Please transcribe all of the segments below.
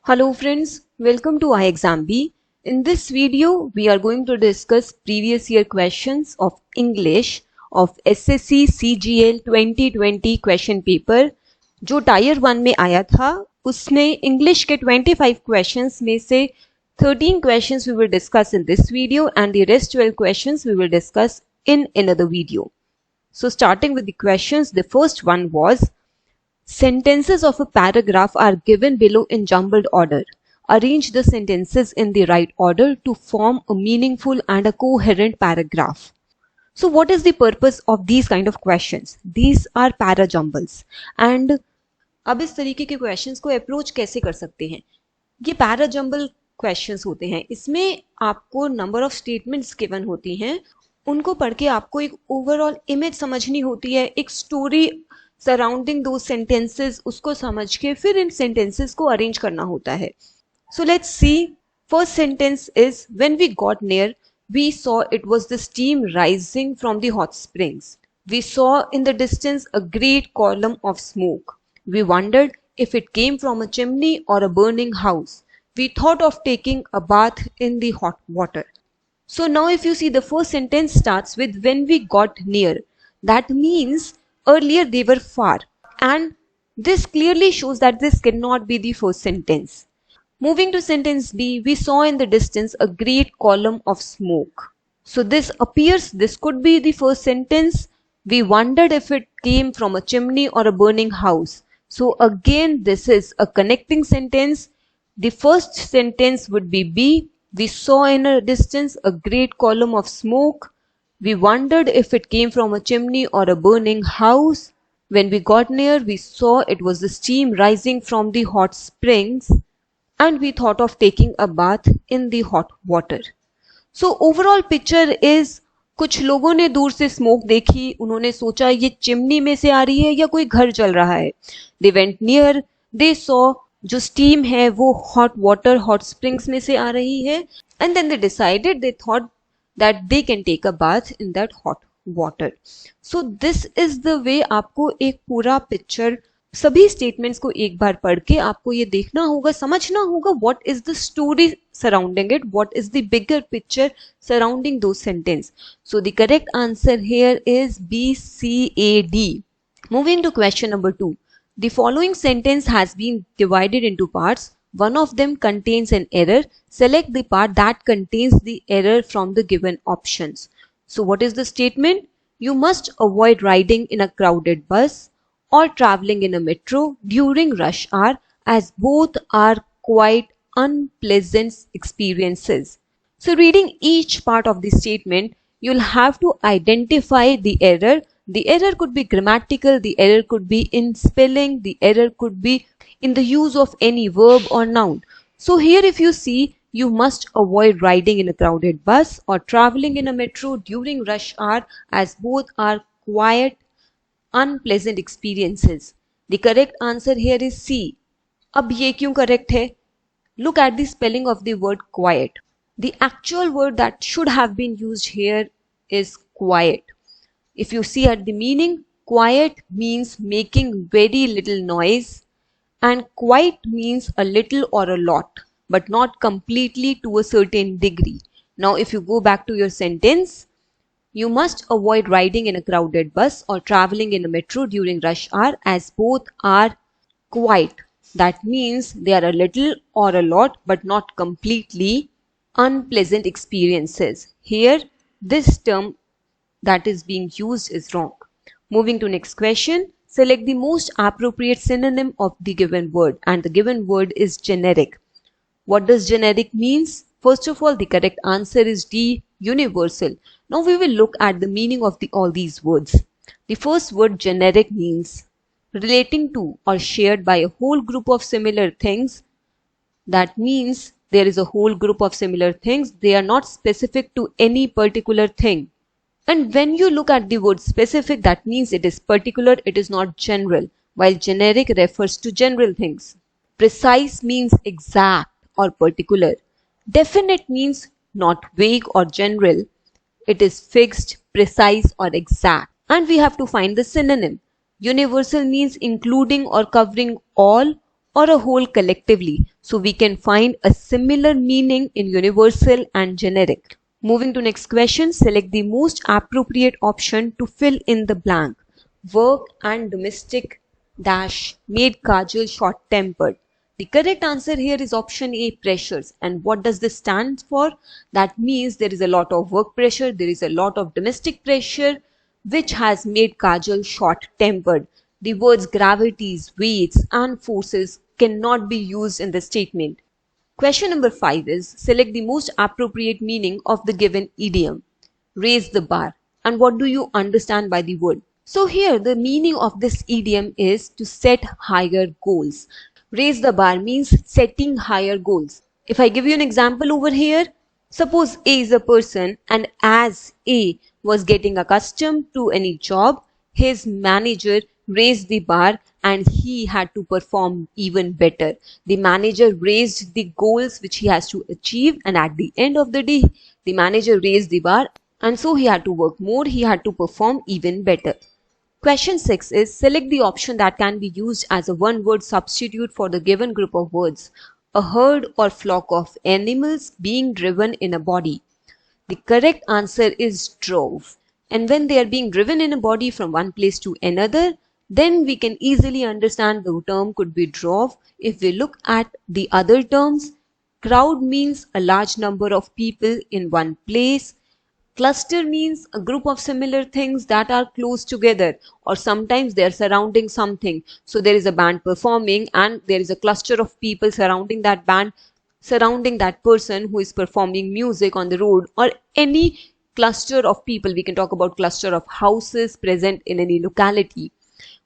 Hello friends, welcome to iExamB. In this video, we are going to discuss previous year questions of English of SSC CGL 2020 question paper जो tyre 1 में आया था. उसमें English के 25 questions में से 13 questions we will discuss in this video and the rest 12 questions we will discuss in another video. So starting with the questions, the first one was sentences of a paragraph are given below in jumbled order. Arrange the sentences in the right order to form a meaningful and a coherent paragraph. So what is the purpose of these kind of questions? These are parajumbles. And अब इस तरीके के questions को approach कैसे कर सकते हैं? ये parajumble questions होते हैं. इसमें आपको number of statements given होती हैं. उनको पढ़ के आपको एक overall image समझनी होती है, एक story सराउंडिंग दो सेंटेंसेस उसको समझ के फिर इन सेंटेंसेस को अरेंज करना होता है. So let's see. First sentence is when we got near we saw it was the steam rising from the hot springs. We saw in the distance a great column of smoke. We wondered if it came from a chimney or a burning house. We thought of taking a bath in the hot water. So now if you see, the first sentence starts with when we got near. That means earlier they were far, and this clearly shows that this cannot be the first sentence. Moving to sentence B, we saw in the distance a great column of smoke. So this appears, this could be the first sentence. We wondered if it came from a chimney or a burning house. So again, this is a connecting sentence. The first sentence would be B. We saw in a distance a great column of smoke. We wondered if it came from a chimney or a burning house. When we got near, we saw it was the steam rising from the hot springs, and we thought of taking a bath in the hot water. So overall picture is, कुछ लोगों ने दूर से smoke देखी, उन्होंने सोचा ये chimney में से आ रही है या कोई घर जल रहा है. They went near, they saw जो स्टीम है वो हॉट वाटर हॉट स्प्रिंग्स में से आ रही है, and then they decided, they thought that they can take a bath in that hot water. So this is the way आपको एक पूरा पिक्चर सभी स्टेटमेंट्स को एक बार पढ़ के आपको ये देखना होगा, समझना होगा what is the story surrounding it, what is the bigger picture surrounding those sentence. So the correct answer here is B, C, A, D. Moving to question number 2. The following sentence has been divided into parts. One of them contains an error. Select the part that contains the error from the given options. So what is the statement? You must avoid riding in a crowded bus or traveling in a metro during rush hour, as both are quite unpleasant experiences. So reading each part of the statement, you'll have to identify the error. The error could be grammatical, the error could be in spelling, the error could be in the use of any verb or noun. So here if you see, you must avoid riding in a crowded bus or traveling in a metro during rush hour, as both are quite unpleasant experiences. The correct answer here is C. अब ये क्यों correct है? Look at the spelling of the word quiet. The actual word that should have been used here is quiet. If you see at the meaning, quiet means making very little noise, and quiet means a little or a lot, but not completely to a certain degree. Now if you go back to your sentence, you must avoid riding in a crowded bus or traveling in a metro during rush hour, as both are quiet. That means they are a little or a lot, but not completely unpleasant experiences. Here this term that is being used is wrong. Moving to next question. Select the most appropriate synonym of the given word, and the given word is generic. What does generic means? First of all, the correct answer is D, universal. Now we will look at the meaning of all these words. The first word generic means relating to or shared by a whole group of similar things. That means there is a whole group of similar things. They are not specific to any particular thing. And when you look at the word specific, that means it is particular, it is not general, while generic refers to general things. Precise means exact or particular. Definite means not vague or general. It is fixed, precise or exact. And we have to find the synonym. Universal means including or covering all or a whole collectively, so we can find a similar meaning in universal and generic. Moving to next question, select the most appropriate option to fill in the blank. Work and domestic dash made Kajal short-tempered. The correct answer here is option A, pressures. And what does this stand for? That means there is a lot of work pressure, there is a lot of domestic pressure, which has made Kajal short-tempered. The words gravities, weights and forces cannot be used in the statement. Question number 5 is, select the most appropriate meaning of the given idiom. Raise the bar. And what do you understand by the word? So here the meaning of this idiom is to set higher goals. Raise the bar means setting higher goals. If I give you an example over here, suppose A is a person, and as A was getting accustomed to any job, his manager raised the bar and he had to perform even better. The manager raised the goals which he has to achieve, and at the end of the day, the manager raised the bar, and so he had to work more, he had to perform even better. Question 6 is, select the option that can be used as a one-word substitute for the given group of words. A herd or flock of animals being driven in a body. The correct answer is drove. And when they are being driven in a body from one place to another, then we can easily understand the term could be drove. If we look at the other terms, crowd means a large number of people in one place. Cluster means a group of similar things that are close together, or sometimes they are surrounding something. So there is a band performing and there is a cluster of people surrounding that band, surrounding that person who is performing music on the road, or any cluster of people. We can talk about cluster of houses present in any locality.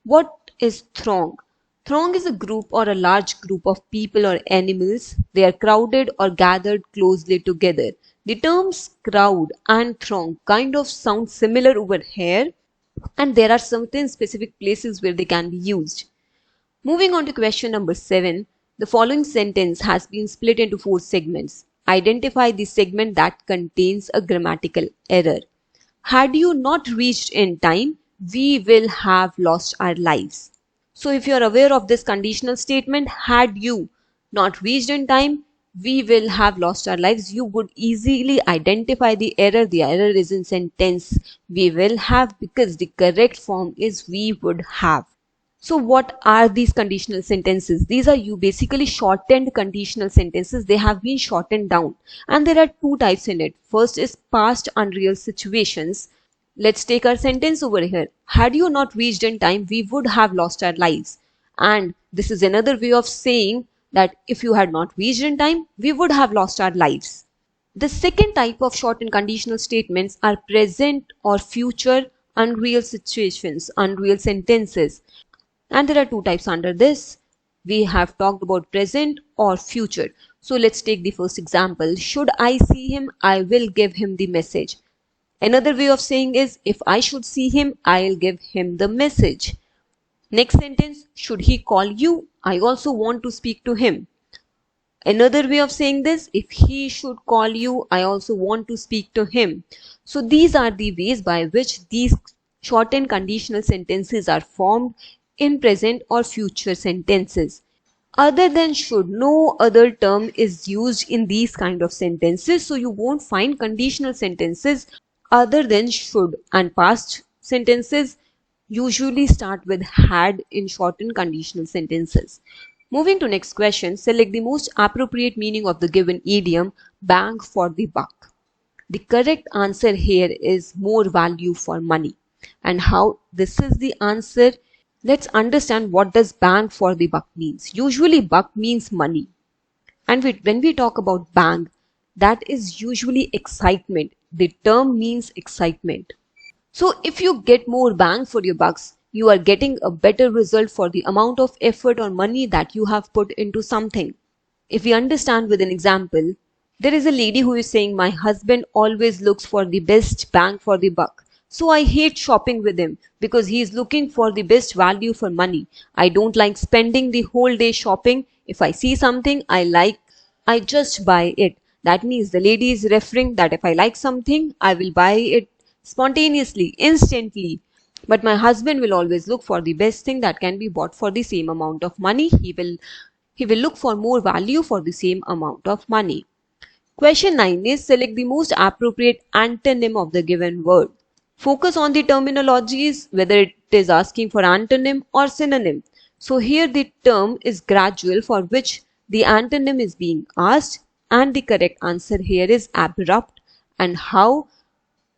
What is throng? Throng is a group or a large group of people or animals. They are crowded or gathered closely together. The terms crowd and throng kind of sound similar over here, and there are certain specific places where they can be used. Moving on to question number 7, the following sentence has been split into 4 segments. Identify the segment that contains a grammatical error. Had you not reached in time, we will have lost our lives. So if you are aware of this conditional statement, had you not reached in time, we will have lost our lives, you would easily identify the error. The error is in sentence we will have, because the correct form is we would have. So what are these conditional sentences? These are basically shortened conditional sentences. They have been shortened down, and there are 2 types in it. First is past unreal situations. Let's take our sentence over here. Had you not reached in time, we would have lost our lives. And this is another way of saying that if you had not reached in time, we would have lost our lives. The second type of shortened conditional statements are present or future unreal situations, unreal sentences. And there are 2 types under this. We have talked about present or future. So let's take the first example. Should I see him, I will give him the message. Another way of saying is, if I should see him, I'll give him the message. Next sentence, should he call you, I also want to speak to him. Another way of saying this, if he should call you, I also want to speak to him. So these are the ways by which these shortened conditional sentences are formed in present or future sentences. Other than should, no other term is used in these kind of sentences. So you won't find conditional sentences other than should, and past sentences usually start with had in shortened conditional sentences. Moving to next question, select the most appropriate meaning of the given idiom, bang for the buck. The correct answer here is more value for money. And how this is the answer? Let's understand what does bang for the buck means. Usually buck means money. And when we talk about bang, that is usually excitement. The term means excitement. So if you get more bang for your bucks, you are getting a better result for the amount of effort or money that you have put into something. If we understand with an example, there is a lady who is saying, my husband always looks for the best bang for the buck. So I hate shopping with him because he is looking for the best value for money. I don't like spending the whole day shopping. If I see something I like, I just buy it. That means the lady is referring that if I like something, I will buy it spontaneously, instantly. But my husband will always look for the best thing that can be bought for the same amount of money. He will He will look for more value for the same amount of money. Question 9 is select the most appropriate antonym of the given word. Focus on the terminologies, whether it is asking for antonym or synonym. So here the term is gradual, for which the antonym is being asked, and the correct answer here is abrupt. And how?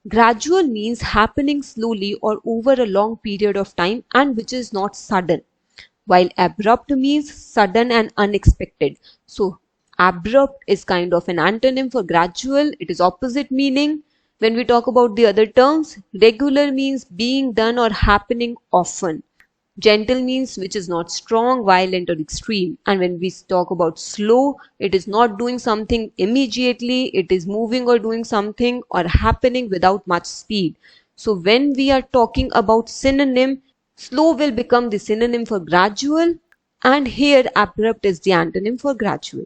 Gradual means happening slowly or over a long period of time and which is not sudden, while abrupt means sudden and unexpected. So abrupt is kind of an antonym for gradual. It is opposite meaning. When we talk about the other terms, regular means being done or happening often. Gentle means which is not strong, violent or extreme. And when we talk about slow, it is not doing something immediately, it is moving or doing something or happening without much speed. So when we are talking about synonym, slow will become the synonym for gradual, and here abrupt is the antonym for gradual.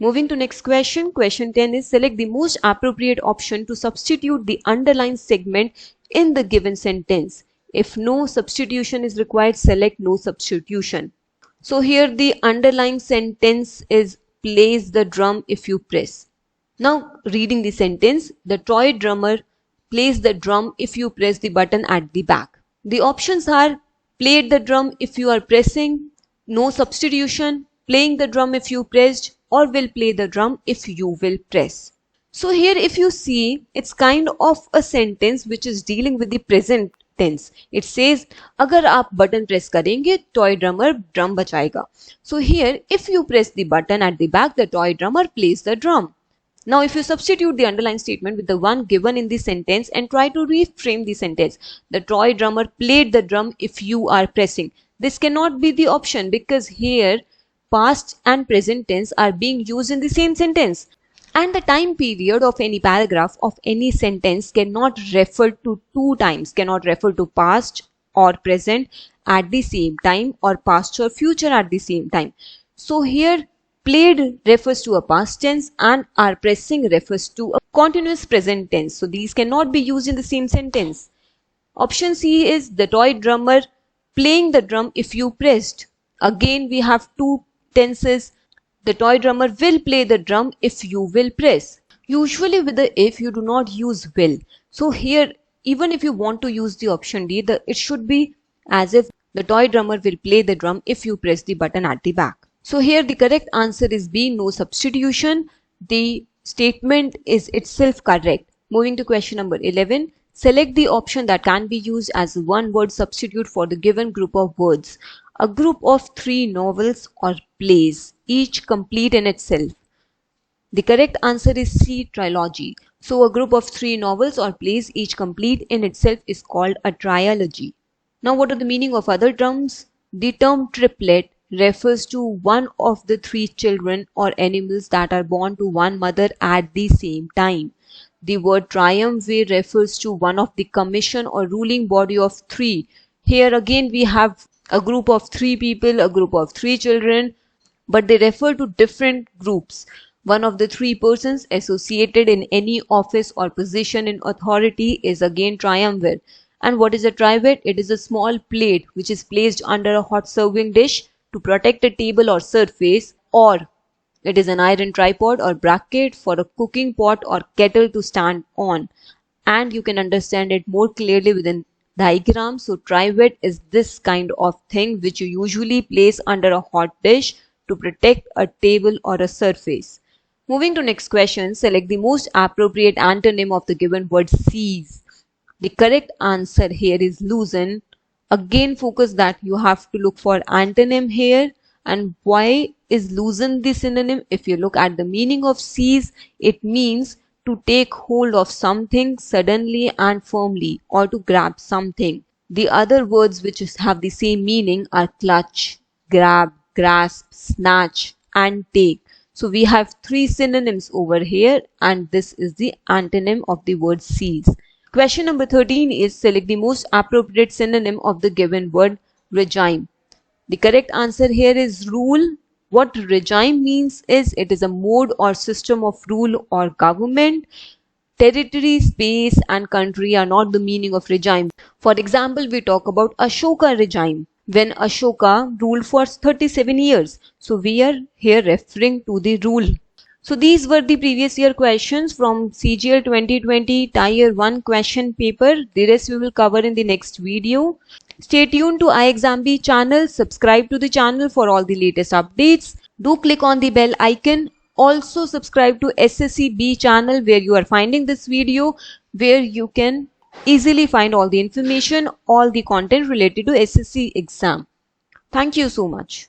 Moving to next question. Question 10 is select the most appropriate option to substitute the underlined segment in the given sentence. If no substitution is required, select no substitution. So here the underlying sentence is plays the drum if you press. Now reading the sentence, the toy drummer plays the drum if you press the button at the back. The options are played the drum if you are pressing, no substitution, playing the drum if you pressed, or will play the drum if you will press. So here if you see, it's kind of a sentence which is dealing with the present tense. It says अगर आप button press करेंगे toy drummer drum बजाएगा. So here if you press the button at the back, the toy drummer plays the drum. Now if you substitute the underlined statement with the one given in the sentence and try to reframe the sentence, the toy drummer played the drum if you are pressing. This cannot be the option because here past and present tense are being used in the same sentence, and the time period of any paragraph of any sentence cannot refer to two times, cannot refer to past or present at the same time or past or future at the same time. So here played refers to a past tense and are pressing refers to a continuous present tense. So these cannot be used in the same sentence. Option C is the toy drummer playing the drum if you pressed. Again we have two tenses. The toy drummer will play the drum if you will press. Usually with the if you do not use will. So here even if you want to use the option D, it should be as if the toy drummer will play the drum if you press the button at the back. So here the correct answer is B, no substitution. The statement is itself correct. Moving to question number 11. Select the option that can be used as a one word substitute for the given group of words. A group of 3 novels or plays, each complete in itself. The correct answer is C, trilogy. So a group of 3 novels or plays, each complete in itself, is called a trilogy. Now what are the meaning of other terms? The term triplet refers to one of the 3 children or animals that are born to one mother at the same time. The word triumvirate refers to one of the commission or ruling body of 3. Here again we have a group of 3 people, a group of 3 children, but they refer to different groups. One of the 3 persons associated in any office or position in authority is again triumvirate. And what is a triumvirate? It is a small plate which is placed under a hot serving dish to protect a table or surface, or it is an iron tripod or bracket for a cooking pot or kettle to stand on. And you can understand it more clearly within diagram. So trivet is this kind of thing which you usually place under a hot dish to protect a table or a surface. Moving to next question, select the most appropriate antonym of the given word seize. The correct answer here is loosen. Again focus that you have to look for antonym here. And why is loosen the synonym? If you look at the meaning of seize, it means to take hold of something suddenly and firmly, or to grab something. The other words which have the same meaning are clutch, grab, grasp, snatch and take. So we have 3 synonyms over here, and this is the antonym of the word seize. Question number 13 is select the most appropriate synonym of the given word regime. The correct answer here is rule. What regime means is it is a mode or system of rule or government. Territory, space and country are not the meaning of regime. For example, we talk about Ashoka regime, when Ashoka ruled for 37 years. So we are here referring to the rule. So these were the previous year questions from CGL 2020 Tier 1 question paper. The rest we will cover in the next video. Stay tuned to iExamB channel. Subscribe to the channel for all the latest updates. Do click on the bell icon. Also subscribe to SSC B channel where you are finding this video, where you can easily find all the information, all the content related to SSC exam. Thank you so much.